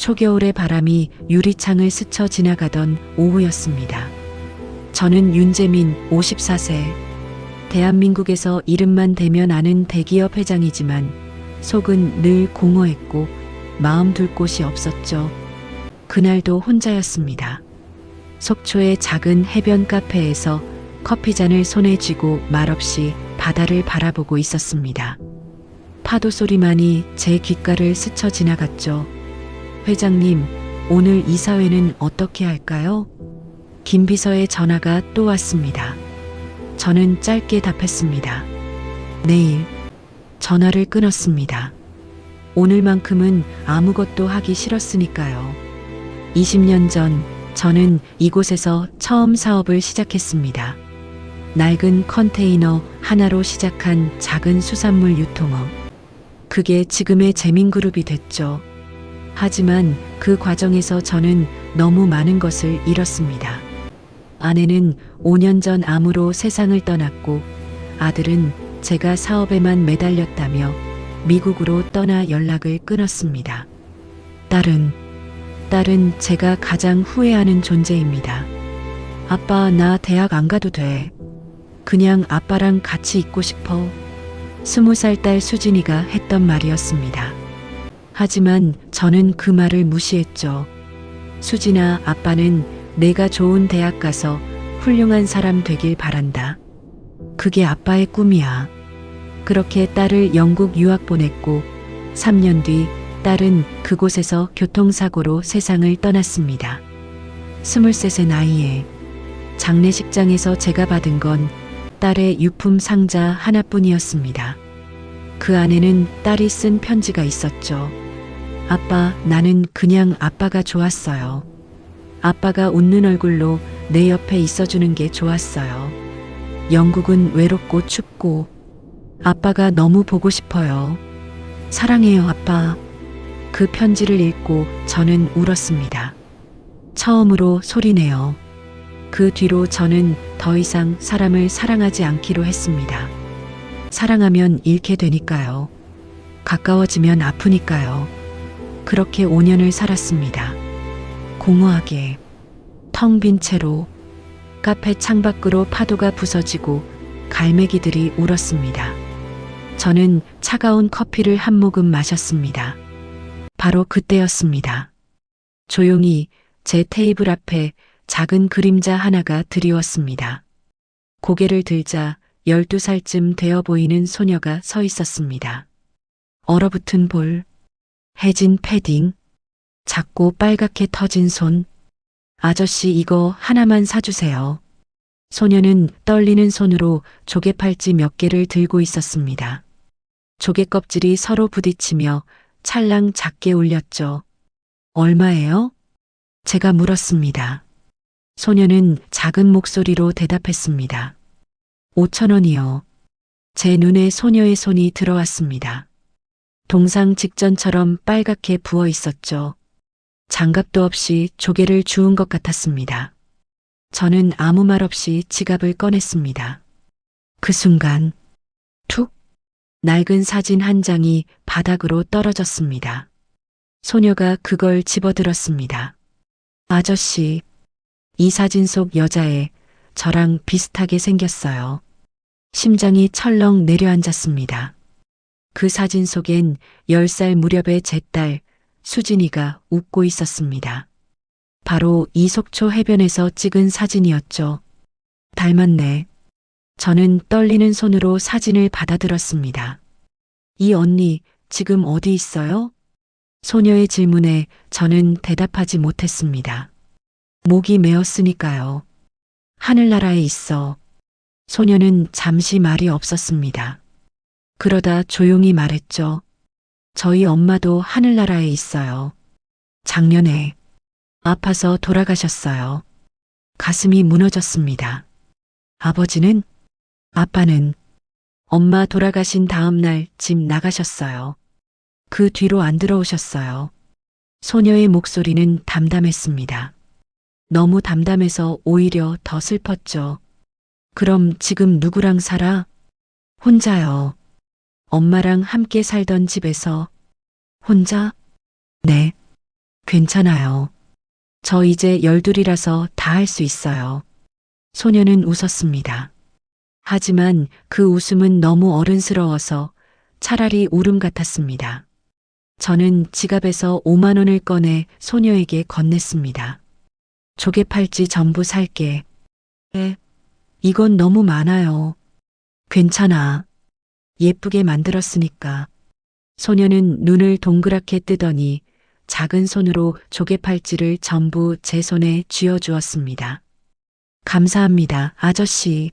초겨울의 바람이 유리창을 스쳐 지나가던 오후였습니다. 저는 윤재민 54세. 대한민국에서 이름만 대면 아는 대기업 회장이지만 속은 늘 공허했고 마음 둘 곳이 없었죠. 그날도 혼자였습니다. 속초의 작은 해변 카페에서 커피잔을 손에 쥐고 말없이 바다를 바라보고 있었습니다. 파도 소리만이 제 귓가를 스쳐 지나갔죠. 회장님, 오늘 이사회는 어떻게 할까요? 김 비서의 전화가 또 왔습니다. 저는 짧게 답했습니다. 내일. 전화를 끊었습니다. 오늘만큼은 아무것도 하기 싫었으니까요. 20년 전 저는 이곳에서 처음 사업을 시작했습니다. 낡은 컨테이너 하나로 시작한 작은 수산물 유통업. 그게 지금의 재민그룹이 됐죠. 하지만 그 과정에서 저는 너무 많은 것을 잃었습니다. 아내는 5년 전 암으로 세상을 떠났고 아들은 제가 사업에만 매달렸다며 미국으로 떠나 연락을 끊었습니다. 딸은 제가 가장 후회하는 존재입니다. 아빠, 나 대학 안 가도 돼. 그냥 아빠랑 같이 있고 싶어. 20살 딸 수진이가 했던 말이었습니다. 하지만 저는 그 말을 무시했죠. 수진아, 아빠는 내가 좋은 대학 가서 훌륭한 사람 되길 바란다. 그게 아빠의 꿈이야. 그렇게 딸을 영국 유학 보냈고 3년 뒤 딸은 그곳에서 교통사고로 세상을 떠났습니다. 23세 나이에 장례식장에서 제가 받은 건 딸의 유품 상자 하나뿐이었습니다. 그 안에는 딸이 쓴 편지가 있었죠. 아빠, 나는 그냥 아빠가 좋았어요. 아빠가 웃는 얼굴로 내 옆에 있어주는 게 좋았어요. 영국은 외롭고 춥고 아빠가 너무 보고 싶어요. 사랑해요, 아빠. 그 편지를 읽고 저는 울었습니다. 처음으로 소리내요. 그 뒤로 저는 더 이상 사람을 사랑하지 않기로 했습니다. 사랑하면 잃게 되니까요. 가까워지면 아프니까요. 그렇게 5년을 살았습니다. 공허하게, 텅 빈 채로. 카페 창밖으로 파도가 부서지고 갈매기들이 울었습니다. 저는 차가운 커피를 한 모금 마셨습니다. 바로 그때였습니다. 조용히 제 테이블 앞에 작은 그림자 하나가 드리웠습니다. 고개를 들자 12살쯤 되어 보이는 소녀가 서 있었습니다. 얼어붙은 볼, 해진 패딩, 작고 빨갛게 터진 손. 아저씨, 이거 하나만 사주세요. 소녀는 떨리는 손으로 조개 팔찌 몇 개를 들고 있었습니다. 조개 껍질이 서로 부딪히며 찰랑 작게 울렸죠. 얼마예요? 제가 물었습니다. 소녀는 작은 목소리로 대답했습니다. 5,000원이요. 제 눈에 소녀의 손이 들어왔습니다. 동상 직전처럼 빨갛게 부어 있었죠. 장갑도 없이 조개를 주운 것 같았습니다. 저는 아무 말 없이 지갑을 꺼냈습니다. 그 순간 툭! 낡은 사진 한 장이 바닥으로 떨어졌습니다. 소녀가 그걸 집어들었습니다. 아저씨, 이 사진 속 여자애 저랑 비슷하게 생겼어요. 심장이 철렁 내려앉았습니다. 그 사진 속엔 10살 무렵의 제 딸 수진이가 웃고 있었습니다. 바로 이 속초 해변에서 찍은 사진이었죠. 닮았네. 저는 떨리는 손으로 사진을 받아들었습니다. 이 언니 지금 어디 있어요? 소녀의 질문에 저는 대답하지 못했습니다. 목이 메었으니까요. 하늘나라에 있어. 소녀는 잠시 말이 없었습니다. 그러다 조용히 말했죠. 저희 엄마도 하늘나라에 있어요. 작년에 아파서 돌아가셨어요. 가슴이 무너졌습니다. 아버지는? 아빠는? 엄마 돌아가신 다음 날 집 나가셨어요. 그 뒤로 안 들어오셨어요. 소녀의 목소리는 담담했습니다. 너무 담담해서 오히려 더 슬펐죠. 그럼 지금 누구랑 살아? 혼자요. 엄마랑 함께 살던 집에서. 혼자? 네. 괜찮아요. 저 이제 12이라서 다 할 수 있어요. 소녀는 웃었습니다. 하지만 그 웃음은 너무 어른스러워서 차라리 울음 같았습니다. 저는 지갑에서 5만 원을 꺼내 소녀에게 건넸습니다. 조개 팔찌 전부 살게. 에, 이건 너무 많아요. 괜찮아. 예쁘게 만들었으니까. 소녀는 눈을 동그랗게 뜨더니 작은 손으로 조개 팔찌를 전부 제 손에 쥐어주었습니다. 감사합니다, 아저씨.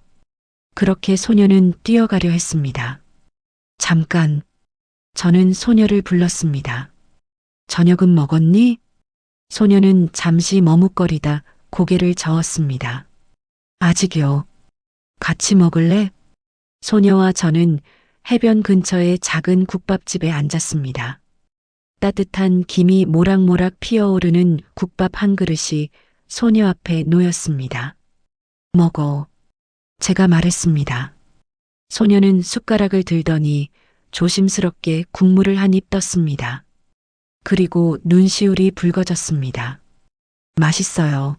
그렇게 소녀는 뛰어가려 했습니다. 잠깐. 저는 소녀를 불렀습니다. 저녁은 먹었니? 소녀는 잠시 머뭇거리다 고개를 저었습니다. 아직요. 같이 먹을래? 소녀와 저는 해변 근처의 작은 국밥집에 앉았습니다. 따뜻한 김이 모락모락 피어오르는 국밥 한 그릇이 소녀 앞에 놓였습니다. 먹어. 제가 말했습니다. 소녀는 숟가락을 들더니 조심스럽게 국물을 한 입 떴습니다. 그리고 눈시울이 붉어졌습니다. 맛있어요.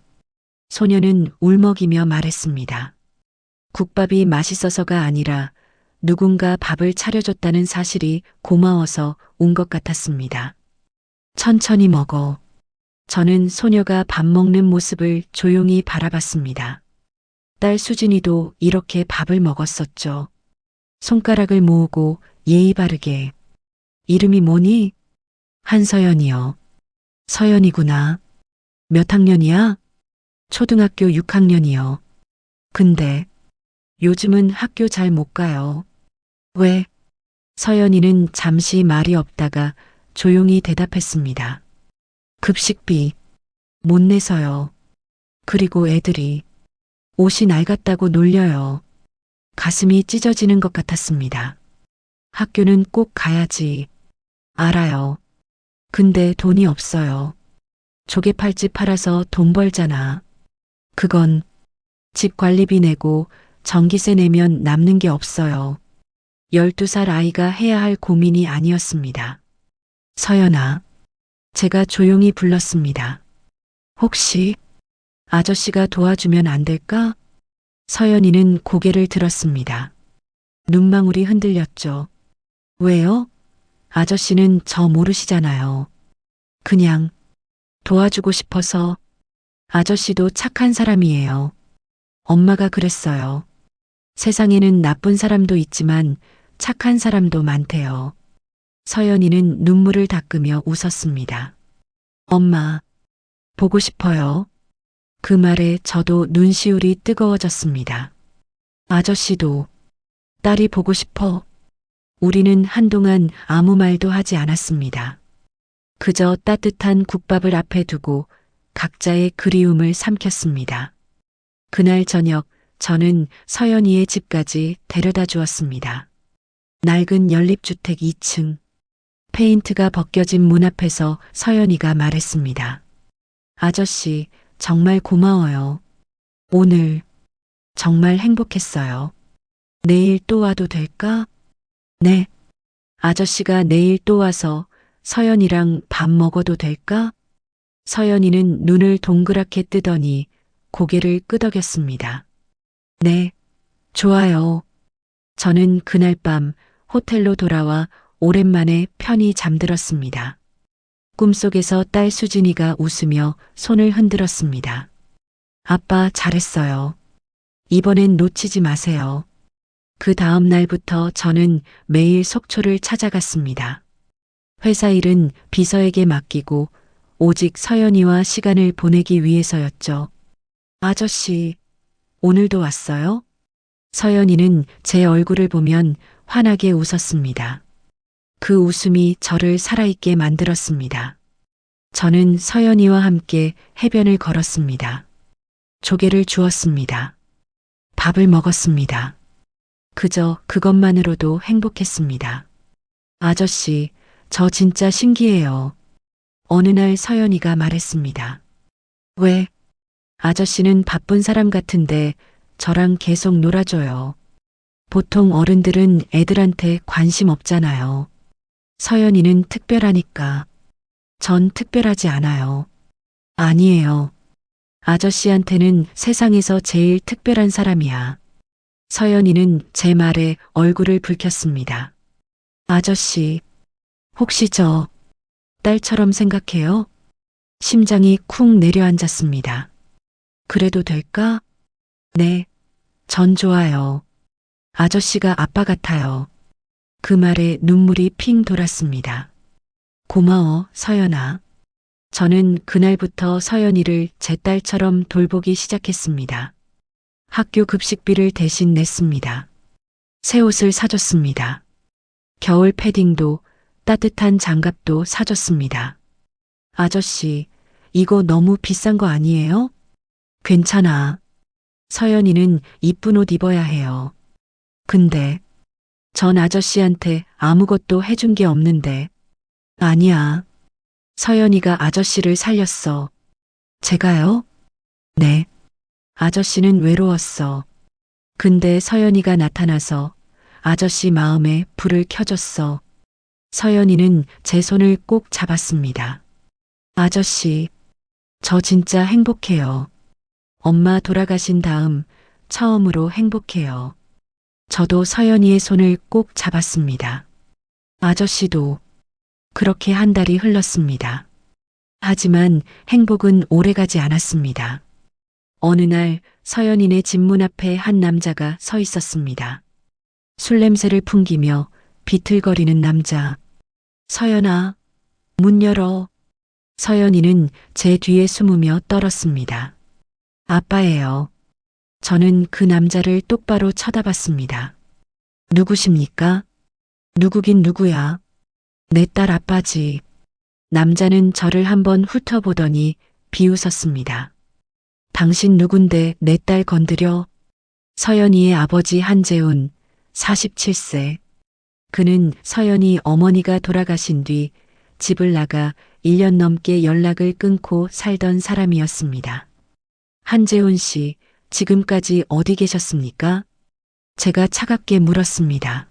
소녀는 울먹이며 말했습니다. 국밥이 맛있어서가 아니라 누군가 밥을 차려줬다는 사실이 고마워서 운 것 같았습니다. 천천히 먹어. 저는 소녀가 밥 먹는 모습을 조용히 바라봤습니다. 딸 수진이도 이렇게 밥을 먹었었죠. 손가락을 모으고 예의 바르게. 이름이 뭐니? 한서연이요. 서연이구나. 몇 학년이야? 초등학교 6학년이요. 근데 요즘은 학교 잘 못 가요. 왜? 서연이는 잠시 말이 없다가 조용히 대답했습니다. 급식비 못 내서요. 그리고 애들이 옷이 낡았다고 놀려요. 가슴이 찢어지는 것 같았습니다. 학교는 꼭 가야지. 알아요. 근데 돈이 없어요. 조개 팔찌 팔아서 돈 벌잖아. 그건 집 관리비 내고 전기세 내면 남는 게 없어요. 12살 아이가 해야 할 고민이 아니었습니다. 서연아. 제가 조용히 불렀습니다. 혹시 아저씨가 도와주면 안 될까? 서연이는 고개를 들었습니다. 눈망울이 흔들렸죠. 왜요? 아저씨는 저 모르시잖아요. 그냥 도와주고 싶어서. 아저씨도 착한 사람이에요. 엄마가 그랬어요. 세상에는 나쁜 사람도 있지만 착한 사람도 많대요. 서연이는 눈물을 닦으며 웃었습니다. 엄마, 보고 싶어요. 그 말에 저도 눈시울이 뜨거워졌습니다. 아저씨도 딸이 보고 싶어. 우리는 한동안 아무 말도 하지 않았습니다. 그저 따뜻한 국밥을 앞에 두고 각자의 그리움을 삼켰습니다. 그날 저녁 저는 서연이의 집까지 데려다 주었습니다. 낡은 연립주택 2층. 페인트가 벗겨진 문 앞에서 서연이가 말했습니다. 아저씨, 정말 고마워요. 오늘 정말 행복했어요. 내일 또 와도 될까? 네. 아저씨가 내일 또 와서 서연이랑 밥 먹어도 될까? 서연이는 눈을 동그랗게 뜨더니 고개를 끄덕였습니다. 네, 좋아요. 저는 그날 밤 호텔로 돌아와 오랜만에 편히 잠들었습니다. 꿈속에서 딸 수진이가 웃으며 손을 흔들었습니다. 아빠 잘했어요. 이번엔 놓치지 마세요. 그 다음 날부터 저는 매일 속초를 찾아갔습니다. 회사 일은 비서에게 맡기고 오직 서연이와 시간을 보내기 위해서였죠. 아저씨, 오늘도 왔어요? 서연이는 제 얼굴을 보면 환하게 웃었습니다. 그 웃음이 저를 살아있게 만들었습니다. 저는 서연이와 함께 해변을 걸었습니다. 조개를 주었습니다. 밥을 먹었습니다. 그저 그것만으로도 행복했습니다. 아저씨, 저 진짜 신기해요. 어느 날 서연이가 말했습니다. 왜? 아저씨는 바쁜 사람 같은데 저랑 계속 놀아줘요. 보통 어른들은 애들한테 관심 없잖아요. 서연이는 특별하니까. 전 특별하지 않아요. 아니에요. 아저씨한테는 세상에서 제일 특별한 사람이야. 서연이는 제 말에 얼굴을 붉혔습니다. 아저씨, 혹시 저 딸처럼 생각해요? 심장이 쿵 내려앉았습니다. 그래도 될까? 네, 전 좋아요. 아저씨가 아빠 같아요. 그 말에 눈물이 핑 돌았습니다. 고마워, 서연아. 저는 그날부터 서연이를 제 딸처럼 돌보기 시작했습니다. 학교 급식비를 대신 냈습니다. 새 옷을 사줬습니다. 겨울 패딩도 따뜻한 장갑도 사줬습니다. 아저씨, 이거 너무 비싼 거 아니에요? 괜찮아. 서연이는 이쁜 옷 입어야 해요. 근데 전 아저씨한테 아무것도 해준 게 없는데. 아니야. 서연이가 아저씨를 살렸어. 제가요? 네. 아저씨는 외로웠어. 근데 서연이가 나타나서 아저씨 마음에 불을 켜줬어. 서연이는 제 손을 꼭 잡았습니다. 아저씨, 저 진짜 행복해요. 엄마 돌아가신 다음 처음으로 행복해요. 저도 서연이의 손을 꼭 잡았습니다. 아저씨도. 그렇게 한 달이 흘렀습니다. 하지만 행복은 오래가지 않았습니다. 어느 날 서연이네 집 문 앞에 한 남자가 서 있었습니다. 술 냄새를 풍기며 비틀거리는 남자. 서연아, 문 열어. 서연이는 제 뒤에 숨으며 떨었습니다. 아빠예요. 저는 그 남자를 똑바로 쳐다봤습니다. 누구십니까? 누구긴 누구야? 내 딸 아빠지. 남자는 저를 한번 훑어보더니 비웃었습니다. 당신 누군데 내 딸 건드려? 서연이의 아버지 한재훈, 47세. 그는 서연이 어머니가 돌아가신 뒤 집을 나가 1년 넘게 연락을 끊고 살던 사람이었습니다. 한재훈 씨, 지금까지 어디 계셨습니까? 제가 차갑게 물었습니다.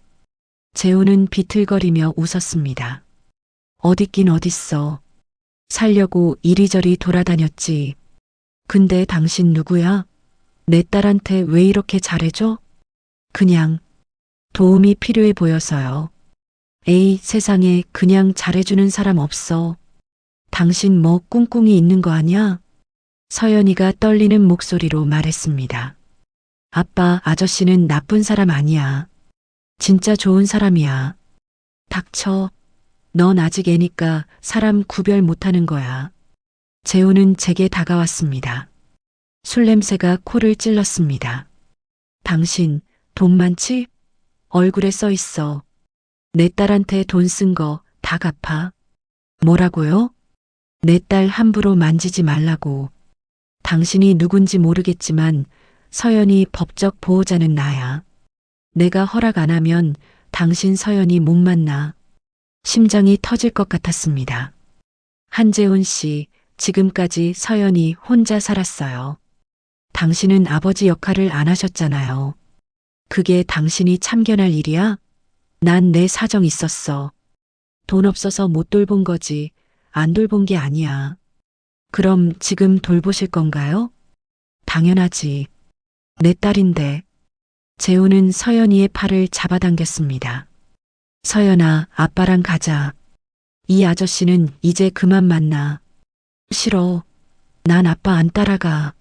재훈은 비틀거리며 웃었습니다. 어딨긴 어딨어. 살려고 이리저리 돌아다녔지. 근데 당신 누구야? 내 딸한테 왜 이렇게 잘해줘? 그냥 도움이 필요해 보여서요. 에이, 세상에 그냥 잘해주는 사람 없어. 당신 뭐 꿍꿍이 있는 거 아냐? 서연이가 떨리는 목소리로 말했습니다. 아빠, 아저씨는 나쁜 사람 아니야. 진짜 좋은 사람이야. 닥쳐. 넌 아직 애니까 사람 구별 못하는 거야. 재훈은 제게 다가왔습니다. 술 냄새가 코를 찔렀습니다. 당신 돈 많지? 얼굴에 써 있어. 내 딸한테 돈 쓴 거 다 갚아. 뭐라고요? 내 딸 함부로 만지지 말라고. 당신이 누군지 모르겠지만 서연이 법적 보호자는 나야. 내가 허락 안 하면 당신 서연이 못 만나. 심장이 터질 것 같았습니다. 한재훈 씨, 지금까지 서연이 혼자 살았어요. 당신은 아버지 역할을 안 하셨잖아요. 그게 당신이 참견할 일이야? 난 내 사정 있었어. 돈 없어서 못 돌본 거지. 안 돌본 게 아니야. 그럼 지금 돌보실 건가요? 당연하지. 내 딸인데. 재훈은 서연이의 팔을 잡아당겼습니다. 서연아, 아빠랑 가자. 이 아저씨는 이제 그만 만나. 싫어. 난 아빠 안 따라가.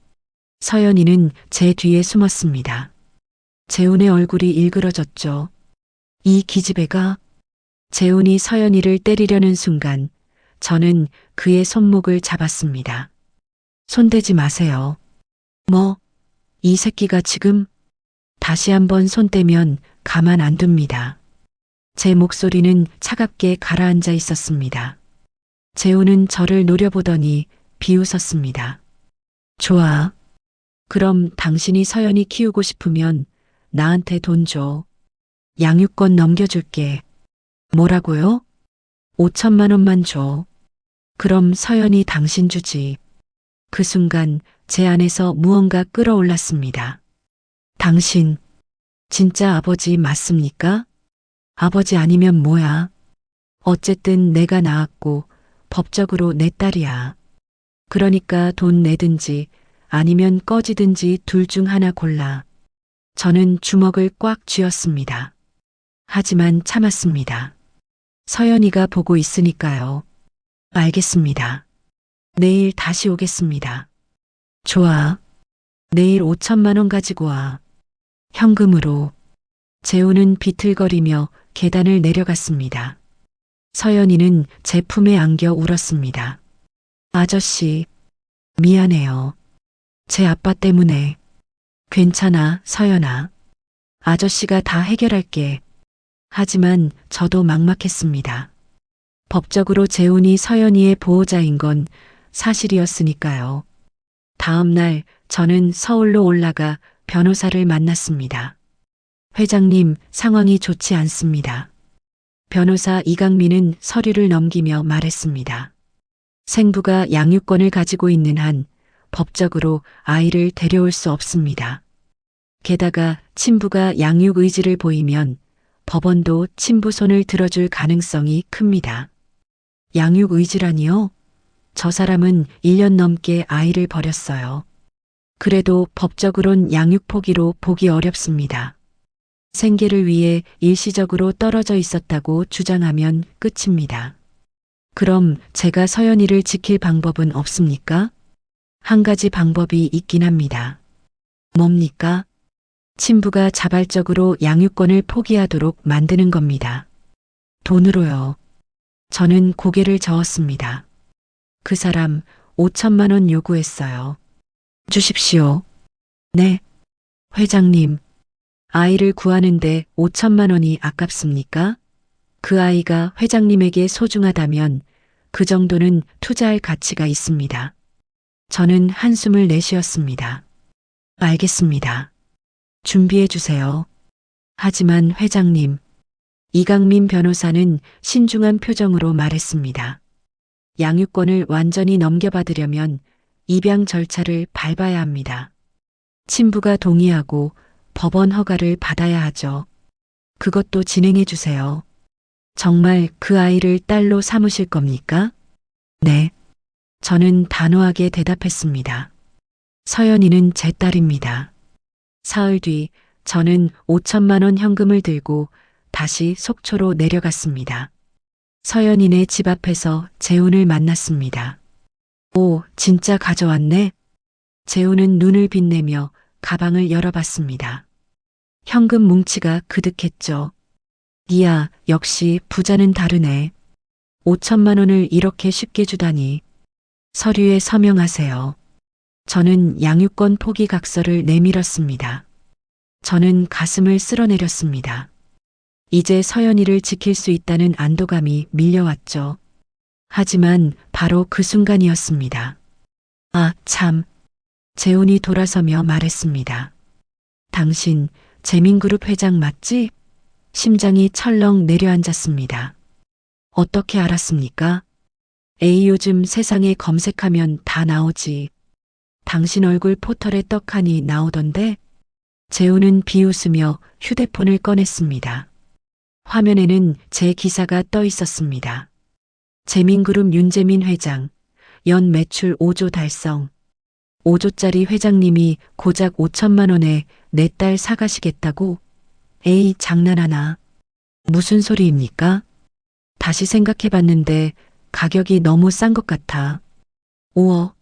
서연이는 제 뒤에 숨었습니다. 재훈의 얼굴이 일그러졌죠. 이 기집애가. 재훈이 서연이를 때리려는 순간 저는 그의 손목을 잡았습니다. 손대지 마세요. 뭐? 이 새끼가 지금? 다시 한번 손 떼면 가만 안 둡니다. 제 목소리는 차갑게 가라앉아 있었습니다. 재훈은 저를 노려보더니 비웃었습니다. 좋아. 그럼 당신이 서연이 키우고 싶으면 나한테 돈 줘. 양육권 넘겨줄게. 뭐라고요? 5천만 원만 줘. 그럼 서연이 당신 주지. 그 순간 제 안에서 무언가 끓어올랐습니다. 당신, 진짜 아버지 맞습니까? 아버지 아니면 뭐야? 어쨌든 내가 낳았고 법적으로 내 딸이야. 그러니까 돈 내든지 아니면 꺼지든지 둘 중 하나 골라. 저는 주먹을 꽉 쥐었습니다. 하지만 참았습니다. 서연이가 보고 있으니까요. 알겠습니다. 내일 다시 오겠습니다. 좋아. 내일 5천만 원 가지고 와. 현금으로. 재우는 비틀거리며 계단을 내려갔습니다. 서연이는 제 품에 안겨 울었습니다. 아저씨, 미안해요. 제 아빠 때문에. 괜찮아, 서연아. 아저씨가 다 해결할게. 하지만 저도 막막했습니다. 법적으로 재훈이 서연이의 보호자인 건 사실이었으니까요. 다음 날 저는 서울로 올라가 변호사를 만났습니다. 회장님, 상황이 좋지 않습니다. 변호사 이강민은 서류를 넘기며 말했습니다. 생부가 양육권을 가지고 있는 한 법적으로 아이를 데려올 수 없습니다. 게다가 친부가 양육 의지를 보이면 법원도 친부 손을 들어줄 가능성이 큽니다. 양육 의지라니요? 저 사람은 1년 넘게 아이를 버렸어요. 그래도 법적으론 양육 포기로 보기 어렵습니다. 생계를 위해 일시적으로 떨어져 있었다고 주장하면 끝입니다. 그럼 제가 서연이를 지킬 방법은 없습니까? 한 가지 방법이 있긴 합니다. 뭡니까? 친부가 자발적으로 양육권을 포기하도록 만드는 겁니다. 돈으로요. 저는 고개를 저었습니다. 그 사람 5천만 원 요구했어요. 주십시오. 네. 회장님, 아이를 구하는데 5천만 원이 아깝습니까? 그 아이가 회장님에게 소중하다면 그 정도는 투자할 가치가 있습니다. 저는 한숨을 내쉬었습니다. 알겠습니다. 준비해 주세요. 하지만 회장님, 이강민 변호사는 신중한 표정으로 말했습니다. 양육권을 완전히 넘겨받으려면 입양 절차를 밟아야 합니다. 친부가 동의하고 법원 허가를 받아야 하죠. 그것도 진행해 주세요. 정말 그 아이를 딸로 삼으실 겁니까? 네. 저는 단호하게 대답했습니다. 서연이는 제 딸입니다. 사흘 뒤 저는 5천만 원 현금을 들고 다시 속초로 내려갔습니다. 서연이네 집 앞에서 재훈을 만났습니다. 오, 진짜 가져왔네? 재훈은 눈을 빛내며 가방을 열어봤습니다. 현금 뭉치가 그득했죠. 이야, 역시 부자는 다르네. 5천만 원을 이렇게 쉽게 주다니. 서류에 서명하세요. 저는 양육권 포기 각서를 내밀었습니다. 저는 가슴을 쓸어내렸습니다. 이제 서연이를 지킬 수 있다는 안도감이 밀려왔죠. 하지만 바로 그 순간이었습니다. 아, 참. 재훈이 돌아서며 말했습니다. 당신 재민그룹 회장 맞지? 심장이 철렁 내려앉았습니다. 어떻게 알았습니까? 에이, 요즘 세상에 검색하면 다 나오지. 당신 얼굴 포털에 떡하니 나오던데? 재훈은 비웃으며 휴대폰을 꺼냈습니다. 화면에는 제 기사가 떠 있었습니다. 재민그룹 윤재민 회장, 연 매출 5조 달성. 5조짜리 회장님이 고작 5천만 원에 내 딸 사가시겠다고? 에이, 장난하나. 무슨 소리입니까? 다시 생각해봤는데 가격이 너무 싼 것 같아. 5억.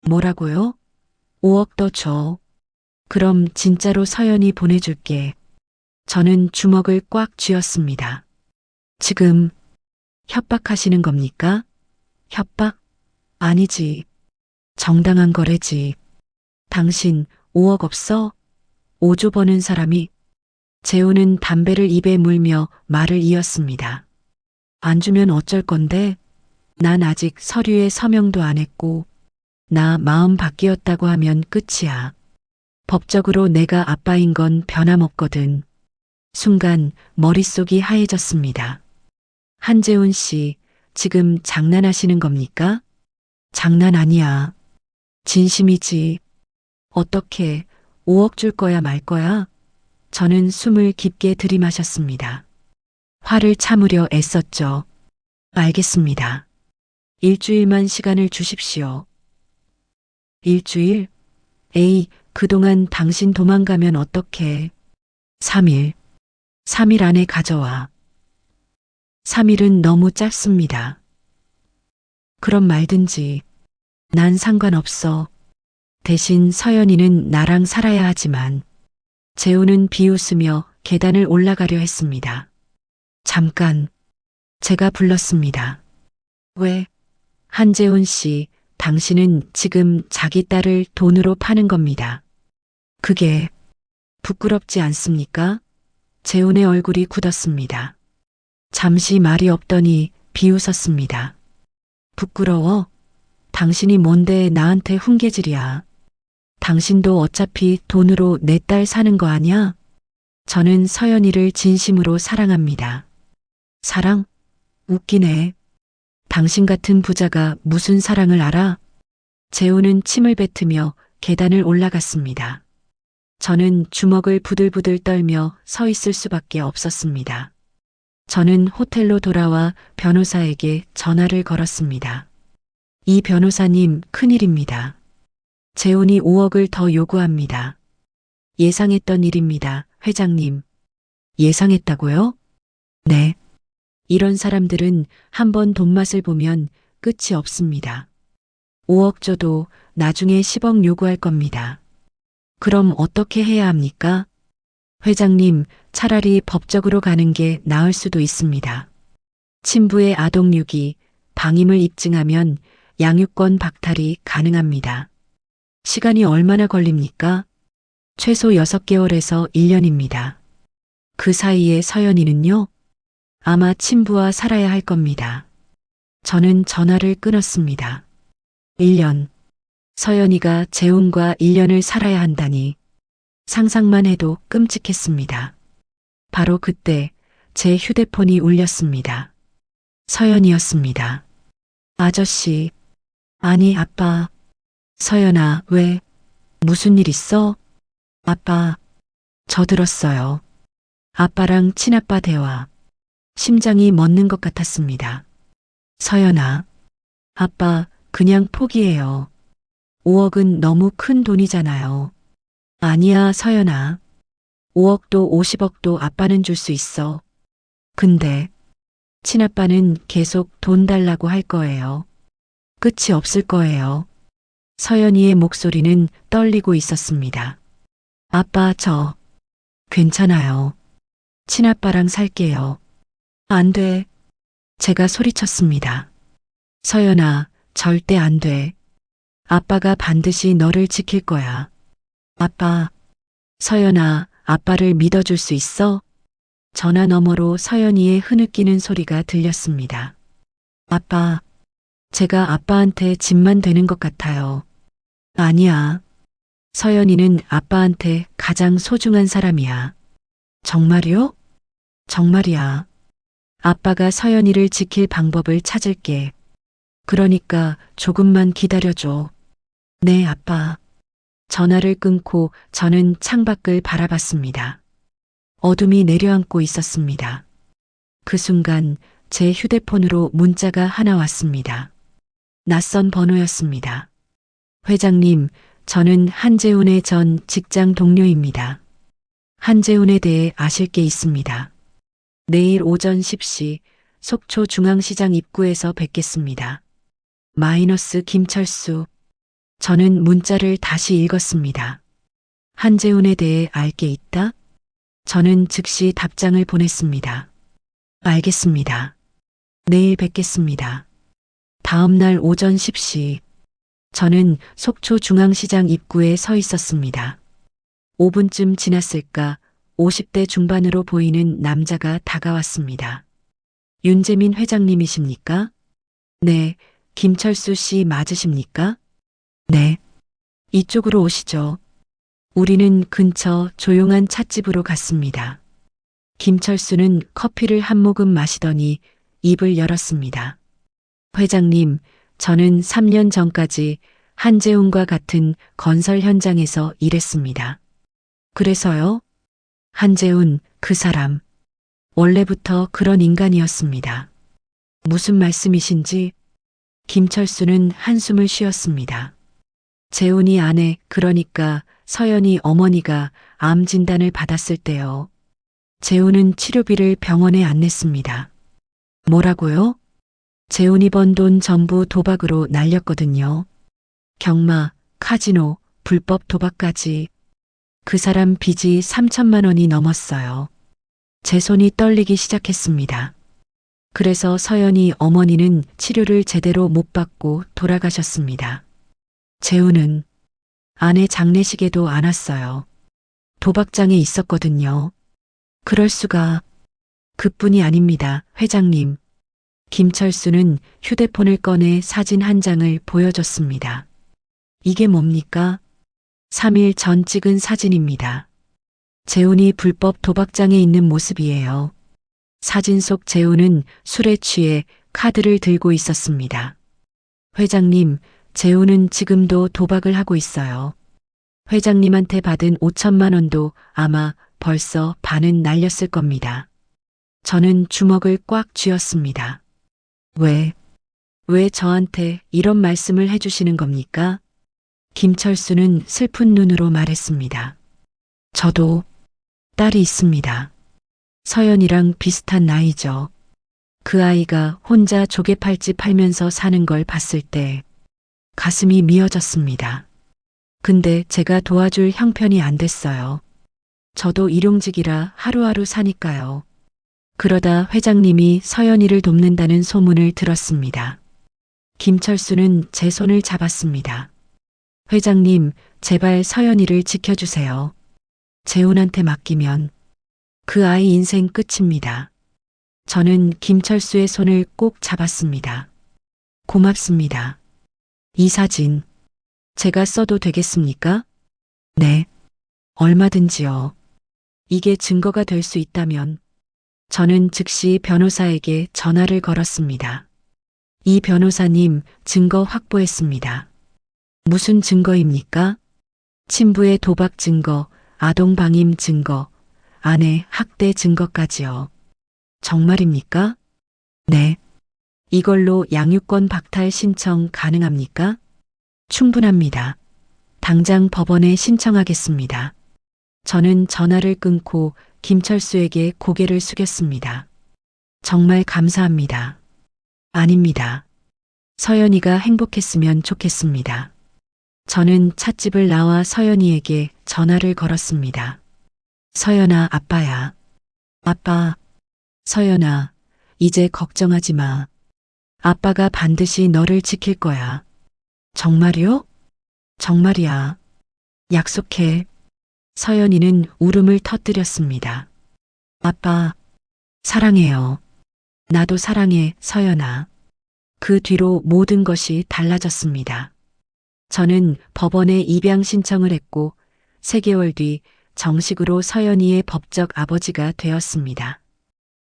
뭐라고요? 5억 더 줘. 그럼 진짜로 서연이 보내줄게. 저는 주먹을 꽉 쥐었습니다. 지금 협박하시는 겁니까? 협박? 아니지. 정당한 거래지. 당신 5억 없어? 5조 버는 사람이. 재훈은 담배를 입에 물며 말을 이었습니다. 안 주면 어쩔 건데? 난 아직 서류에 서명도 안 했고, 나 마음 바뀌었다고 하면 끝이야. 법적으로 내가 아빠인 건 변함없거든. 순간 머릿속이 하얘졌습니다. 한재훈 씨, 지금 장난하시는 겁니까? 장난 아니야. 진심이지. 어떻게 5억 줄 거야 말 거야? 저는 숨을 깊게 들이마셨습니다. 화를 참으려 애썼죠. 알겠습니다. 일주일만 시간을 주십시오. 일주일? 에이, 그동안 당신 도망가면 어떡해. 3일. 3일 안에 가져와. 3일은 너무 짧습니다. 그럼 말든지. 난 상관없어. 대신 서연이는 나랑 살아야 하지만. 재우는 비웃으며 계단을 올라가려 했습니다. 잠깐. 제가 불렀습니다. 왜? 한재훈 씨, 당신은 지금 자기 딸을 돈으로 파는 겁니다. 그게 부끄럽지 않습니까? 재훈의 얼굴이 굳었습니다. 잠시 말이 없더니 비웃었습니다. 부끄러워? 당신이 뭔데 나한테 훈계질이야. 당신도 어차피 돈으로 내 딸 사는 거 아냐? 저는 서연이를 진심으로 사랑합니다. 사랑? 웃기네. 당신 같은 부자가 무슨 사랑을 알아? 재우는 침을 뱉으며 계단을 올라갔습니다. 저는 주먹을 부들부들 떨며 서 있을 수밖에 없었습니다. 저는 호텔로 돌아와 변호사에게 전화를 걸었습니다. 이 변호사님, 큰일입니다. 재훈이 5억을 더 요구합니다. 예상했던 일입니다, 회장님. 예상했다고요? 네. 이런 사람들은 한번 돈맛을 보면 끝이 없습니다. 5억 줘도 나중에 10억 요구할 겁니다. 그럼 어떻게 해야 합니까? 회장님, 차라리 법적으로 가는 게 나을 수도 있습니다. 친부의 아동유기, 방임을 입증하면 양육권 박탈이 가능합니다. 시간이 얼마나 걸립니까? 최소 6개월에서 1년입니다. 그 사이에 서연이는요? 아마 친부와 살아야 할 겁니다. 저는 전화를 끊었습니다. 1년. 서연이가 재훈과 1년을 살아야 한다니 상상만 해도 끔찍했습니다. 바로 그때 제 휴대폰이 울렸습니다. 서연이었습니다. 아저씨. 아니, 아빠. 서연아, 왜? 무슨 일 있어? 아빠. 저 들었어요. 아빠랑 친아빠 대화. 심장이 멎는 것 같았습니다. 서연아. 아빠, 그냥 포기해요. 5억은 너무 큰 돈이잖아요. 아니야, 서연아. 5억도 50억도 아빠는 줄 수 있어. 근데 친아빠는 계속 돈 달라고 할 거예요. 끝이 없을 거예요. 서연이의 목소리는 떨리고 있었습니다. 아빠, 저 괜찮아요. 친아빠랑 살게요. 안 돼. 제가 소리쳤습니다. 서연아, 절대 안 돼. 아빠가 반드시 너를 지킬 거야. 아빠. 서연아, 아빠를 믿어줄 수 있어? 전화 너머로 서연이의 흐느끼는 소리가 들렸습니다. 아빠. 제가 아빠한테 짐만 되는 것 같아요. 아니야. 서연이는 아빠한테 가장 소중한 사람이야. 정말요? 정말이야. 아빠가 서연이를 지킬 방법을 찾을게. 그러니까 조금만 기다려줘. 네, 아빠. 전화를 끊고 저는 창밖을 바라봤습니다. 어둠이 내려앉고 있었습니다. 그 순간 제 휴대폰으로 문자가 하나 왔습니다. 낯선 번호였습니다. 회장님, 저는 한재훈의 전 직장 동료입니다. 한재훈에 대해 아실 게 있습니다. 내일 오전 10시 속초 중앙시장 입구에서 뵙겠습니다. 마이너스 김철수. 저는 문자를 다시 읽었습니다. 한재훈에 대해 알 게 있다? 저는 즉시 답장을 보냈습니다. 알겠습니다. 내일 뵙겠습니다. 다음 날 오전 10시. 저는 속초 중앙시장 입구에 서 있었습니다. 5분쯤 지났을까 50대 중반으로 보이는 남자가 다가왔습니다. 윤재민 회장님이십니까? 네, 김철수 씨 맞으십니까? 네. 이쪽으로 오시죠. 우리는 근처 조용한 찻집으로 갔습니다. 김철수는 커피를 한 모금 마시더니 입을 열었습니다. 회장님, 저는 3년 전까지 한재훈과 같은 건설 현장에서 일했습니다. 그래서요? 한재훈, 그 사람. 원래부터 그런 인간이었습니다. 무슨 말씀이신지? 김철수는 한숨을 쉬었습니다. 재훈이 아내, 그러니까 서연이 어머니가 암 진단을 받았을 때요. 재훈은 치료비를 병원에 안 냈습니다. 뭐라고요? 재훈이 번 돈 전부 도박으로 날렸거든요. 경마, 카지노, 불법 도박까지. 그 사람 빚이 3천만 원이 넘었어요. 제 손이 떨리기 시작했습니다. 그래서 서연이 어머니는 치료를 제대로 못 받고 돌아가셨습니다. 재훈은 아내 장례식에도 안 왔어요. 도박장에 있었거든요. 그럴 수가. 그뿐이 아닙니다, 회장님. 김철수는 휴대폰을 꺼내 사진 한 장을 보여줬습니다. 이게 뭡니까? 3일 전 찍은 사진입니다. 재훈이 불법 도박장에 있는 모습이에요. 사진 속 재훈은 술에 취해 카드를 들고 있었습니다. 회장님, 재훈은 지금도 도박을 하고 있어요. 회장님한테 받은 5천만 원도 아마 벌써 반은 날렸을 겁니다. 저는 주먹을 꽉 쥐었습니다. 왜 저한테 이런 말씀을 해주시는 겁니까? 김철수는 슬픈 눈으로 말했습니다. 저도 딸이 있습니다. 서연이랑 비슷한 나이죠. 그 아이가 혼자 조개팔찌 팔면서 사는 걸 봤을 때 가슴이 미어졌습니다. 근데 제가 도와줄 형편이 안 됐어요. 저도 일용직이라 하루하루 사니까요. 그러다 회장님이 서연이를 돕는다는 소문을 들었습니다. 김철수는 제 손을 잡았습니다. 회장님, 제발 서연이를 지켜주세요. 재훈한테 맡기면 그 아이 인생 끝입니다. 저는 김철수의 손을 꼭 잡았습니다. 고맙습니다. 이 사진 제가 써도 되겠습니까? 네, 얼마든지요. 이게 증거가 될 수 있다면. 저는 즉시 변호사에게 전화를 걸었습니다. 이 변호사님, 증거 확보했습니다. 무슨 증거입니까? 친부의 도박 증거, 아동 방임 증거, 아내 학대 증거까지요. 정말입니까? 네. 이걸로 양육권 박탈 신청 가능합니까? 충분합니다. 당장 법원에 신청하겠습니다. 저는 전화를 끊고 김철수에게 고개를 숙였습니다. 정말 감사합니다. 아닙니다. 서연이가 행복했으면 좋겠습니다. 저는 찻집을 나와 서연이에게 전화를 걸었습니다. 서연아, 아빠야. 아빠. 서연아, 이제 걱정하지 마. 아빠가 반드시 너를 지킬 거야. 정말이요? 정말이야. 약속해. 서연이는 울음을 터뜨렸습니다. 아빠, 사랑해요. 나도 사랑해, 서연아. 그 뒤로 모든 것이 달라졌습니다. 저는 법원에 입양 신청을 했고 3개월 뒤 정식으로 서연이의 법적 아버지가 되었습니다.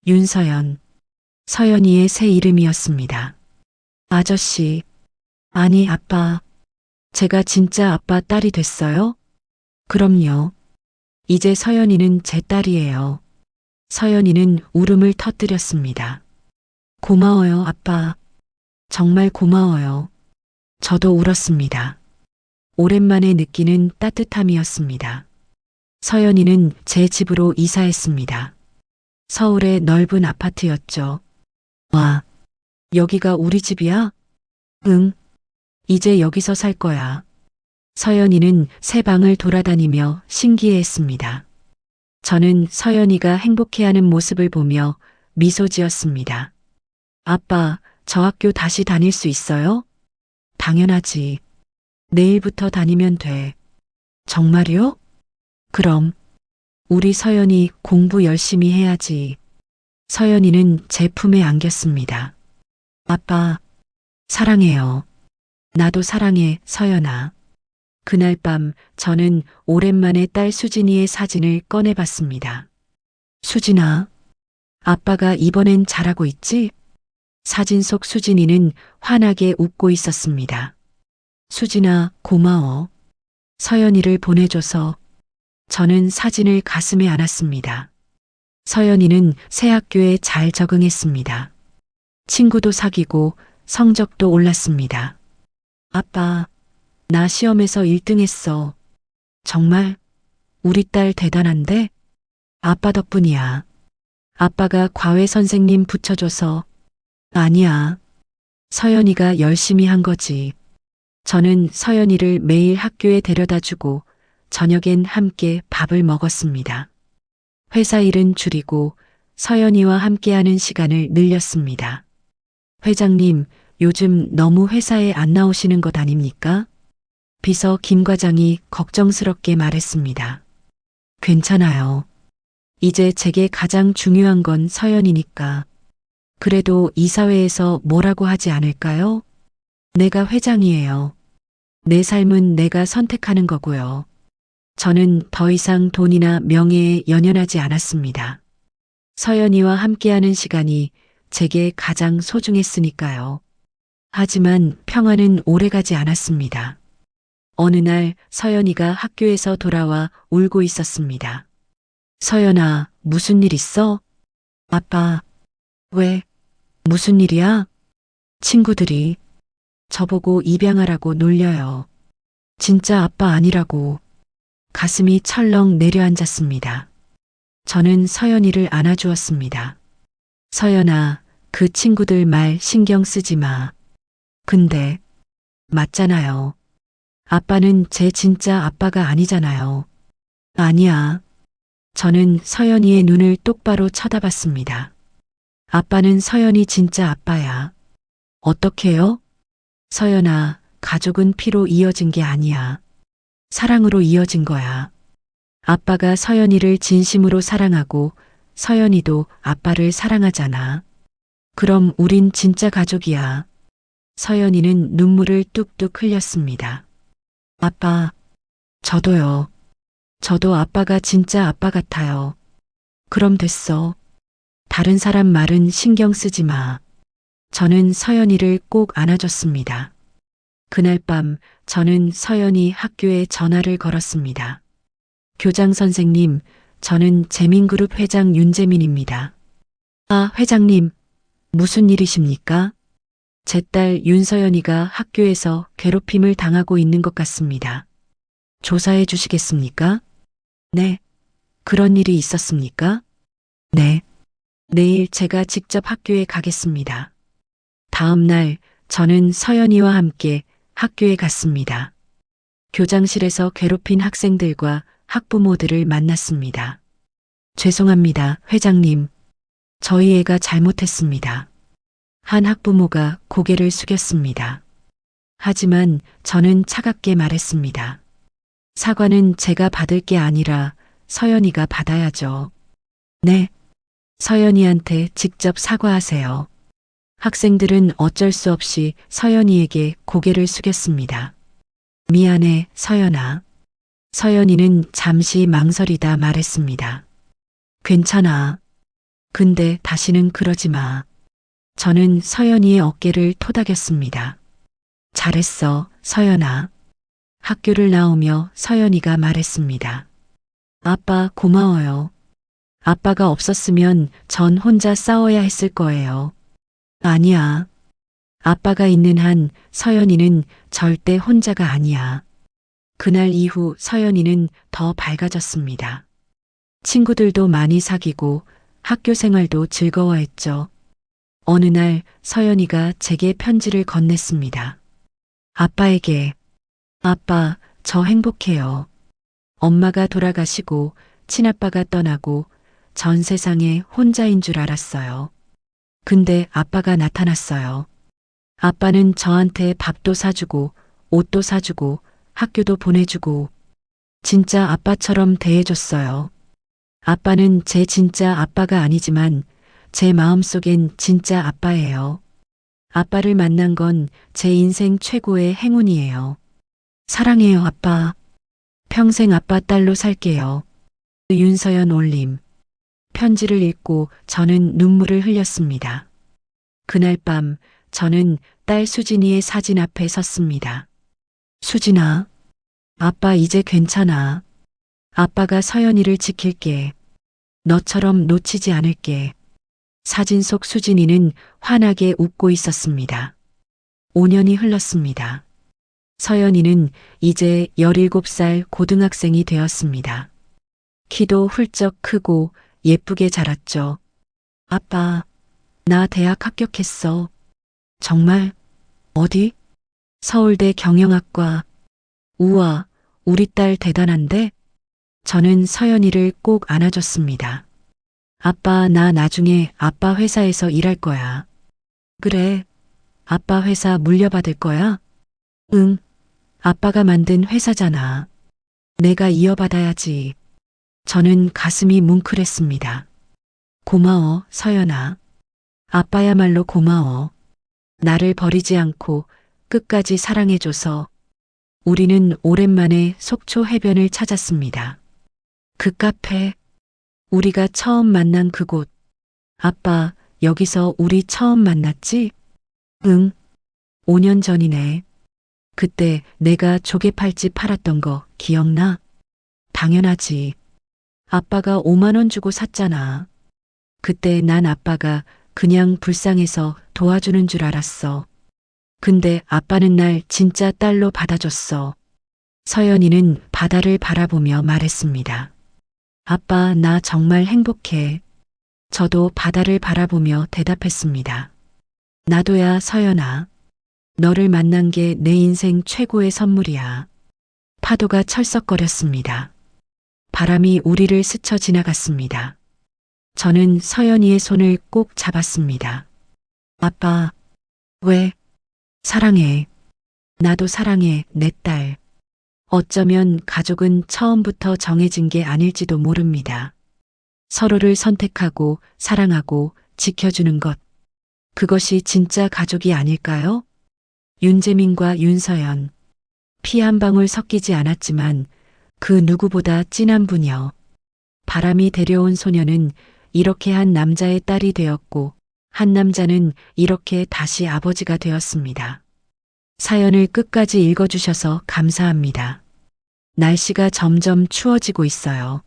윤서연, 서연이의 새 이름이었습니다. 아저씨, 아니 아빠, 제가 진짜 아빠 딸이 됐어요? 그럼요. 이제 서연이는 제 딸이에요. 서연이는 울음을 터뜨렸습니다. 고마워요, 아빠. 정말 고마워요. 저도 울었습니다. 오랜만에 느끼는 따뜻함이었습니다. 서연이는 제 집으로 이사했습니다. 서울의 넓은 아파트였죠. 와, 여기가 우리 집이야? 응, 이제 여기서 살 거야. 서연이는 새 방을 돌아다니며 신기해했습니다. 저는 서연이가 행복해하는 모습을 보며 미소 지었습니다. 아빠, 저 학교 다시 다닐 수 있어요? 당연하지. 내일부터 다니면 돼. 정말요? 그럼. 우리 서연이 공부 열심히 해야지. 서연이는 제 품에 안겼습니다. 아빠, 사랑해요. 나도 사랑해, 서연아. 그날 밤 저는 오랜만에 딸 수진이의 사진을 꺼내봤습니다. 수진아, 아빠가 이번엔 잘하고 있지? 사진 속 수진이는 환하게 웃고 있었습니다. 수진아, 고마워. 서연이를 보내줘서. 저는 사진을 가슴에 안았습니다. 서연이는 새 학교에 잘 적응했습니다. 친구도 사귀고 성적도 올랐습니다. 아빠, 나 시험에서 1등 했어. 정말? 우리 딸 대단한데? 아빠 덕분이야. 아빠가 과외 선생님 붙여줘서. 아니야. 서연이가 열심히 한 거지. 저는 서연이를 매일 학교에 데려다 주고 저녁엔 함께 밥을 먹었습니다. 회사 일은 줄이고 서연이와 함께하는 시간을 늘렸습니다. 회장님, 요즘 너무 회사에 안 나오시는 것 아닙니까? 비서 김 과장이 걱정스럽게 말했습니다. 괜찮아요. 이제 제게 가장 중요한 건 서연이니까. 그래도 이사회에서 뭐라고 하지 않을까요? 내가 회장이에요. 내 삶은 내가 선택하는 거고요. 저는 더 이상 돈이나 명예에 연연하지 않았습니다. 서연이와 함께하는 시간이 제게 가장 소중했으니까요. 하지만 평화는 오래가지 않았습니다. 어느 날 서연이가 학교에서 돌아와 울고 있었습니다. 서연아, 무슨 일 있어? 아빠, 왜? 무슨 일이야? 친구들이 저보고 입양하라고 놀려요. 진짜 아빠 아니라고. 가슴이 철렁 내려앉았습니다. 저는 서연이를 안아주었습니다. 서연아, 그 친구들 말 신경 쓰지 마. 근데, 맞잖아요. 아빠는 제 진짜 아빠가 아니잖아요. 아니야. 저는 서연이의 눈을 똑바로 쳐다봤습니다. 아빠는 서연이 진짜 아빠야. 어떻게요? 서연아, 가족은 피로 이어진 게 아니야. 사랑으로 이어진 거야. 아빠가 서연이를 진심으로 사랑하고 서연이도 아빠를 사랑하잖아. 그럼 우린 진짜 가족이야. 서연이는 눈물을 뚝뚝 흘렸습니다. 아빠, 저도요. 저도 아빠가 진짜 아빠 같아요. 그럼 됐어. 다른 사람 말은 신경 쓰지 마. 저는 서연이를 꼭 안아줬습니다. 그날 밤 저는 서연이 학교에 전화를 걸었습니다. 교장 선생님, 저는 재민그룹 회장 윤재민입니다. 아, 회장님, 무슨 일이십니까? 제 딸 윤서연이가 학교에서 괴롭힘을 당하고 있는 것 같습니다. 조사해 주시겠습니까? 네. 그런 일이 있었습니까? 네. 내일 제가 직접 학교에 가겠습니다. 다음 날 저는 서연이와 함께 학교에 갔습니다. 교장실에서 괴롭힌 학생들과 학부모들을 만났습니다. 죄송합니다, 회장님. 저희 애가 잘못했습니다. 한 학부모가 고개를 숙였습니다. 하지만 저는 차갑게 말했습니다. 사과는 제가 받을 게 아니라 서연이가 받아야죠. 네. 서연이한테 직접 사과하세요. 학생들은 어쩔 수 없이 서연이에게 고개를 숙였습니다. 미안해, 서연아. 서연이는 잠시 망설이다 말했습니다. 괜찮아. 근데 다시는 그러지 마. 저는 서연이의 어깨를 토닥였습니다. 잘했어, 서연아. 학교를 나오며 서연이가 말했습니다. 아빠, 고마워요. 아빠가 없었으면 전 혼자 싸워야 했을 거예요. 아니야. 아빠가 있는 한 서연이는 절대 혼자가 아니야. 그날 이후 서연이는 더 밝아졌습니다. 친구들도 많이 사귀고 학교 생활도 즐거워했죠. 어느 날 서연이가 제게 편지를 건넸습니다. 아빠에게. 아빠, 저 행복해요. 엄마가 돌아가시고 친아빠가 떠나고 전 세상에 혼자인 줄 알았어요. 근데 아빠가 나타났어요. 아빠는 저한테 밥도 사주고 옷도 사주고 학교도 보내주고 진짜 아빠처럼 대해줬어요. 아빠는 제 진짜 아빠가 아니지만 제 마음속엔 진짜 아빠예요. 아빠를 만난 건 제 인생 최고의 행운이에요. 사랑해요, 아빠. 평생 아빠 딸로 살게요. 윤서연 올림. 편지를 읽고 저는 눈물을 흘렸습니다. 그날 밤 저는 딸 수진이의 사진 앞에 섰습니다. 수진아, 아빠 이제 괜찮아. 아빠가 서연이를 지킬게. 너처럼 놓치지 않을게. 사진 속 수진이는 환하게 웃고 있었습니다. 5년이 흘렀습니다. 서연이는 이제 17살 고등학생이 되었습니다. 키도 훌쩍 크고 예쁘게 자랐죠. 아빠, 나 대학 합격했어. 정말? 어디? 서울대 경영학과. 우와, 우리 딸 대단한데? 저는 서연이를 꼭 안아줬습니다. 아빠, 나 나중에 아빠 회사에서 일할 거야. 그래. 아빠 회사 물려받을 거야? 응. 아빠가 만든 회사잖아. 내가 이어받아야지. 저는 가슴이 뭉클했습니다. 고마워, 서연아. 아빠야말로 고마워. 나를 버리지 않고 끝까지 사랑해줘서. 우리는 오랜만에 속초 해변을 찾았습니다. 그 카페, 우리가 처음 만난 그곳. 아빠, 여기서 우리 처음 만났지? 응, 5년 전이네. 그때 내가 조개 팔찌 팔았던 거 기억나? 당연하지. 아빠가 5만 원 주고 샀잖아. 그때 난 아빠가 그냥 불쌍해서 도와주는 줄 알았어. 근데 아빠는 날 진짜 딸로 받아줬어. 서연이는 바다를 바라보며 말했습니다. 아빠, 나 정말 행복해. 저도 바다를 바라보며 대답했습니다. 나도야, 서연아. 너를 만난 게 내 인생 최고의 선물이야. 파도가 철썩거렸습니다. 바람이 우리를 스쳐 지나갔습니다. 저는 서연이의 손을 꼭 잡았습니다. 아빠, 왜? 사랑해. 나도 사랑해, 내 딸. 어쩌면 가족은 처음부터 정해진 게 아닐지도 모릅니다. 서로를 선택하고 사랑하고 지켜주는 것. 그것이 진짜 가족이 아닐까요? 윤재민과 윤서연. 피 한 방울 섞이지 않았지만 그 누구보다 진한 부녀. 바람이 데려온 소녀는 이렇게 한 남자의 딸이 되었고 한 남자는 이렇게 다시 아버지가 되었습니다. 사연을 끝까지 읽어주셔서 감사합니다. 날씨가 점점 추워지고 있어요.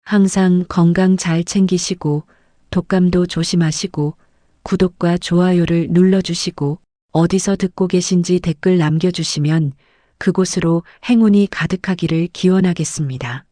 항상 건강 잘 챙기시고 독감도 조심하시고 구독과 좋아요를 눌러주시고 어디서 듣고 계신지 댓글 남겨주시면 그곳으로 행운이 가득하기를 기원하겠습니다.